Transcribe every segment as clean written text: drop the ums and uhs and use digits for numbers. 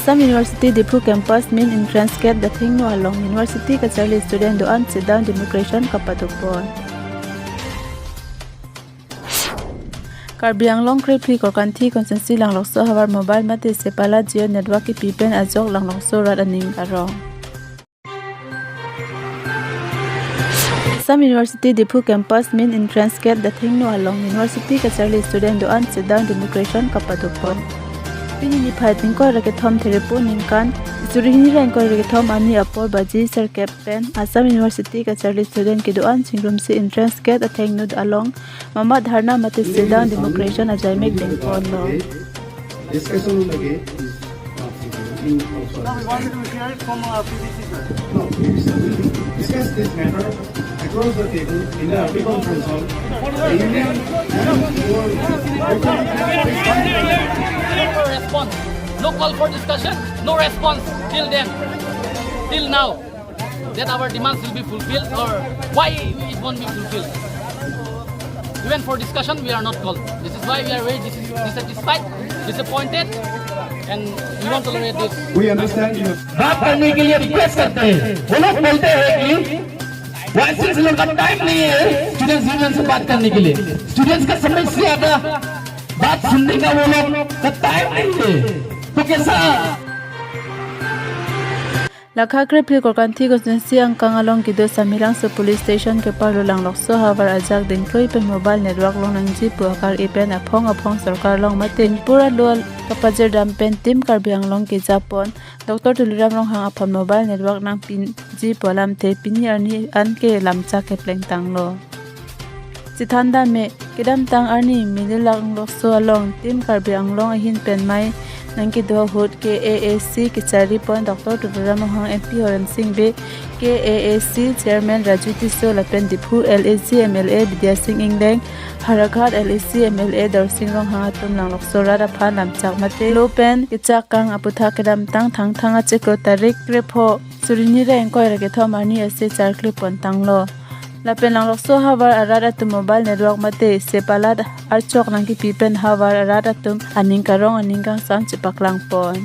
Assam University Diphupur campus main entrance gate dathing no along university ka charli student do an sit down demonstration kapatukpon. Karbi Anglong Kripli Korkanthi Constancy Langlokso Havar Mobile Mati Sepala Jio Network ki pipen azok Langlokso rat aning karong. Assam University Diphupur campus main entrance gate dathing no along university ka charli student do an sit down demonstration kapatukpon. Pini ni phaiting ko rakethom theripu ningkan Surihini rank ko rakethom ani apor baji sir captain Assam University ka charli student ki doan singrum se entrance gate atheng nud along mama dharna mate sit down demonstration ajai mek ding pon lo discussion lage Now we wanted to hear it from PVC, sir. no discuss this matter across the table in a big conference hall. The Indian No response. No call for discussion. No response till then. Till now. That our demands will be fulfilled or why it won't be fulfilled. Even for discussion we are not called. This is why we are very dissatisfied, disappointed and we won't tolerate this. we understand you. बात करने के लिए रिक्वेस्ट करते हैं वो लोग बोलते हैं कि वाइस चांसलर का टाइम नहीं है स्टूडेंट्स यूनियन से बात करने के लिए स्टूडेंट्स का समस्या का बात सुनने का वो लोग का टाइम नहीं है तो कैसा Lakha Kripli Korkanthi Constancy angkang along kido samilang sa police station ke parlo Langlokso Havar ajak din kroi pen mobile network long nangji puakar ipen apong sarkar long matin pura lol kapajer dam pen tim Karbi Anglong ki Japon Dr. Tuliram long hang apon mobile network nang pin ji polam te pini arni an ke lamcha ke pleng tanglo Sithanda me kidam tang arni minilak Langlokso along tim Karbi Anglong ahin pen mai nangki do hut ke AAC ki chari pon Dr. Tuliram hang MP Horan Singh be ke AAC chairman Rajuti So Lapen Diphupur LAC MLA Vidya Singh Ingleng Harakat LAC MLA Dar Singh Rong hang atum Langlokso rada phan lamchak mate lopen kichak kang aputha kedam tang thanga cheko tarik krepo surini reng ko rage thomani ase char clip pon tanglo Lapen Langlokso Havar arada tu mobile network mate sepalat archok nangki pipen Havar arada tum aning karong aningkang sang chipaklang pon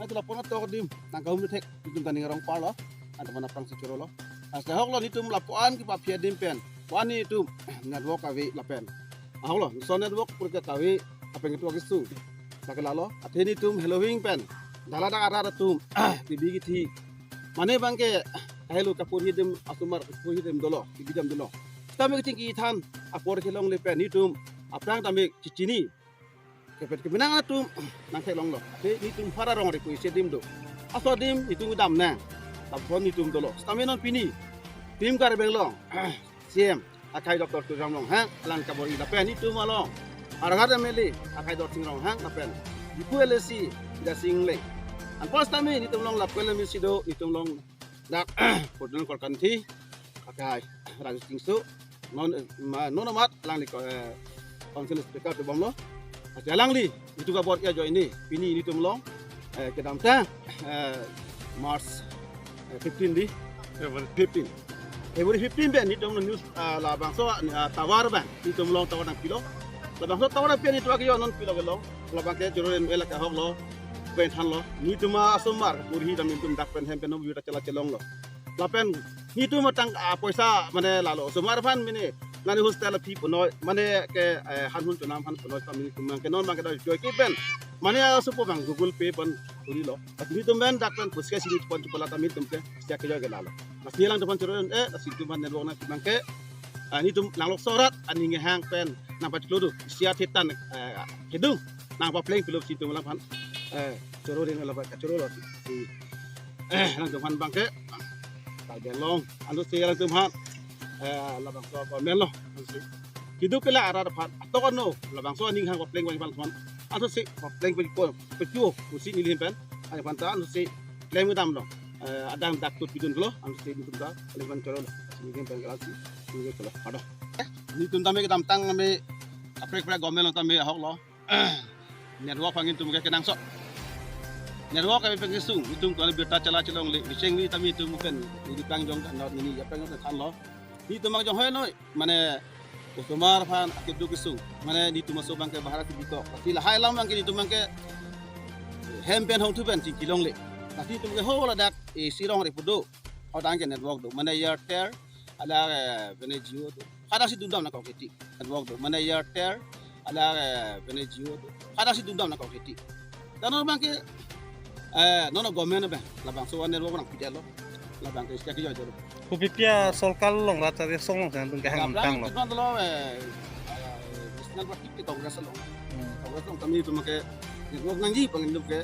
Itulah pun atau dim nangkau mithek dim tani ngarong palo atau mana prang securo lo asal hok lo nitum lapuan ki papia dim pen wani itu network awi lapen ahlo so network purke tawi apeng itu agisu sakelalo atheni tum halloween pen dalada ara tum tibi githi mane bangke helu kapur hidim asumar kapur hidim dolo tibidam dolo tami tingki than apor kelong le pen nitum aprang tami cicini kepet kebenang atum nang kelong lo te nitum fara rong re kuise dim do aso dim nitum dam na tapon nitum dolo tami non pini tim kar benglong siem akai Dr. Tuliram long hang lang kabori lapen itu malong aragat meli akai Dr. Singh long hang lapen ipu LC da single an pas tami nitum long lapel misido nitum long dak podon Korkanthi akai Raju Singh Su non amat lang liko council speaker tu bom lo jalang li itu ka bot ya jo ini pini nitum long kedam ta March 15 di 15 Februari 15 ben nitum news la bangso tawar ban nitum long tawar nang kilo la bangso tawar pen itu agyo non kilo gelong la bangke juroren ela ka hok lo pen han lo nitum asumar purhi dam nitum dak pen hem pen no biuta cela celong lo la pen nitum tang poisa mane lalo sumar fan mine nani hostel pi pono mane ke han hun tunam han pono tam nitum ke non bangke do joy ki pen mane supo bang Google Pay pen turi lo nitum ben dak pen puske sini pon pola tam nitum ke sia ke jo gelalo Masih lang depan curon nasi tuman network na bangke ni tum Langlokso rat ani ngehang pen nampak celudu sia titan hidung nampak pleng pilot situ melapan curon ini lapan curon si lang depan bangke tak long anu si lang depan labang so komen lo hidup kela arah depan atau kan no labang so ani ngehang pleng bang teman anu si pleng pilot peju musik ni limpen ani pantai anu si pleng udam lo adang dakut bidun lo am stay bidun da leban cholo sini kan galasi sini cholo ada ni tum tame ke tang ame apre apre gomel tame hok lo network pangin tum ke kenang so network kami pengisung itu kalau berta cala celong le bising ni kami itu mungkin di pangjong kan not ini apa yang kan lo ni tu mangjong hoy noi mane customer fan akidu kisung mane ni tu masuk bangke bahara ki bito tapi lah hai lam bangke ni tu bangke hempen hong tu ben ti kilong le tapi tu ke ho la dak e sirong re pudo au dang ke network do mane Airtel ala bene Jio do kada si dundam na ko keti network do mane Airtel ala bene Jio do kada si dundam na ko keti dan bangke nono government ba la bang so network nang pidel lo la bang ke sia ki jo jo Kupipia solkal long rata de song kan tung kahang tang lo. Itu lo national party ke kongres lo. Kongres lo kami itu make network nang ji panginduk ke.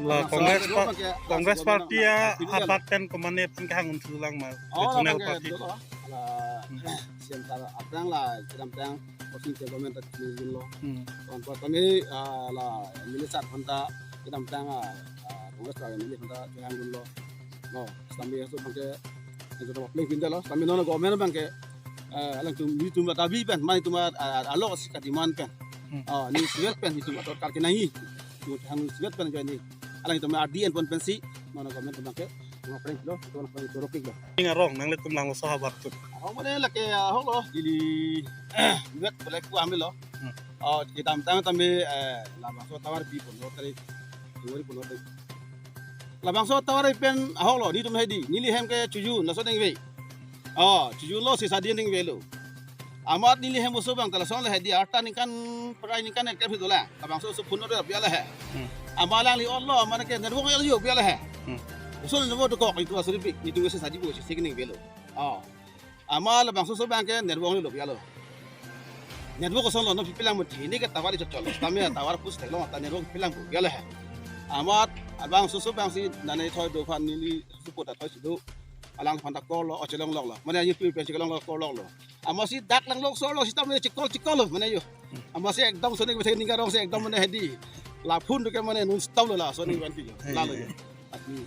La kongres parti ya abaten komane tung kahang unsulang ma. National party. La sientar abang la dalam tang posisi government ni lo. Kon kami la militar hanta dalam tang kongres la milis hanta kahang lo. No, kami itu bangke itu play pindah lo. Kami nono government bangke alang tu ni tu matabi pen, mana tu mat alok si kadiman pen. Ni siwet pen itu atau kaki nahi. Tu hang siwet pen jadi. Alang tu mat RDN pun pensi. Nono government bangke no prank lo, tu nak prank torok lo. Ngarong nang le tumlang sahabat tu. Aku mana laki hok lo, dili siwet boleh ku ambil lo. Kita tang tambe lama so tawar bi pun lo tadi. Dua pun lo tadi. Labang so tawar pen hok lo di tum hedi nili hem ke cuju naso deng we cuju lo si sadian deng we lo amat nili hem so bang tala son le hedi arta nikan perai nikan ek ke dola labang so pun do biala he amalang li Allah mana ke nerwo yo biala he so nerwo to ko itu asuri bi ni tu se sadi bo si segning we lo amal labang so bang ke nerwo lo biala nerwo ko son lo no pilang mo ni ke tawari chol tamia tawar pus thelo ta nerwo pilang bo biala he amat abang susu bang si nanai thoi do phan ni support thoi sidu alang phan ta ko lo ochelong lok lo mana yu pi pe chekolong lo ko lok lo amasi dak lang lok so lo sitam ne chikol lo mana yu amasi ekdom sone ke ni garong se ekdom mana hedi la phun ke mana nun staw lo la so ni ban pi la lo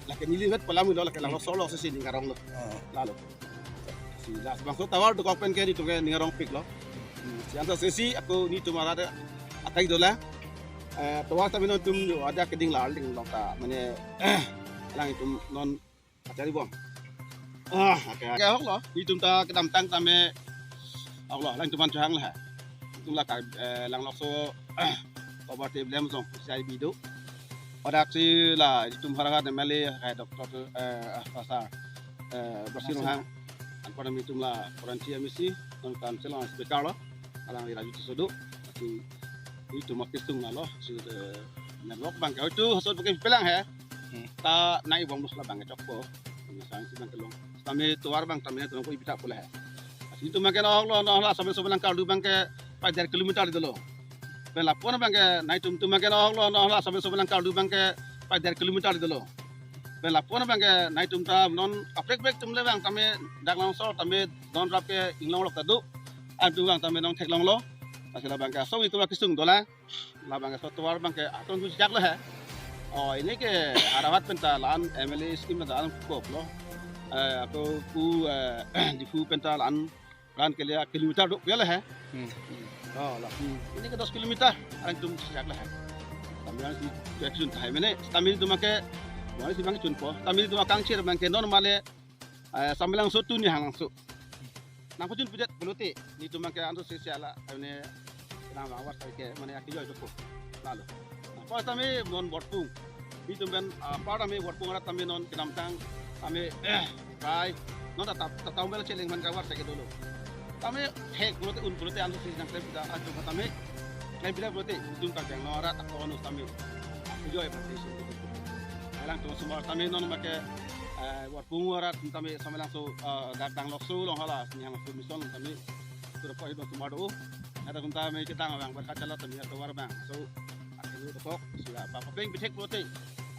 la ke ni liwet palamu lo la ke lang lo so lo se ni garong lo la lo si la bang so tawar do ko pen ke ni tu ke ni garong pik lo si anta sesi aku ni tu marada akai do la tuwa tapi non tum ada keding lal ding lokta mane lang tum non acari bom okay hok lo di tum ta kedam tang tame Allah lang tuman chang la tum la ka lang lok so obat blem song sai bidu ada si la tum haraga de mele ka doktor pasar bersih hang an pada mi tum la koranti misi non kan selon spekar lo alang ira jutu sudu si itu makistung nalo si network bang kau itu hasil pakai pelang he ta naik bom lah bang cokpo misalnya si bang kelong kami tuar bang kami tu aku ibita pula he itu makan Allah Allah sampai sampai langkau du bang ke 4 kilometer itu lo pelapon bang ke naik tu makan Allah Allah sampai sampai langkau du bang ke 4 kilometer itu lo pelapon bang ke naik tu non aprek brek tu le bang kami dak langsor kami non rap ke inglong lok tadu adu bang kami non tek long lo Asal bangka so itu lagi sung dola, la bangka so tuar bangka atau tu sejak lah he. Ini ke arawat pentalan MLA skim pentalan kop lo. Aku ku di fu pentalan kan kilometer duk biar lah he. Lah ini ke 10 kilometer, orang tu sejak lah he. Kami yang si action time ini, kami itu make, mana si bangka junpo, kami itu makang cer bangka normal sambilang so tu ni hang so. Nang pun pujet beluti ni tu make antu sesiala ne nang awat ke mane akijo itu lalu apa tami non borpung ni tu ben apa tami borpung rat tami non kinam tang tami kai non tatau mel cheling man kawat ke dulu tami hek beluti un beluti antu sesi nang kita aju tami lain bila beluti dung ka jang norat atau anu tami akijo e pasti lang tu semua tami non make buat bungarat kami sama langsung datang loksu long halas yang langsung misal kami sudah poin untuk madu ada kami kita ngawang berkaca lah kami atau war bang so akhirnya itu kok sudah apa peng bitek prote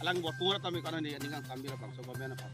alang buat bungarat kami karena dia dengan kami lah bang so kami apa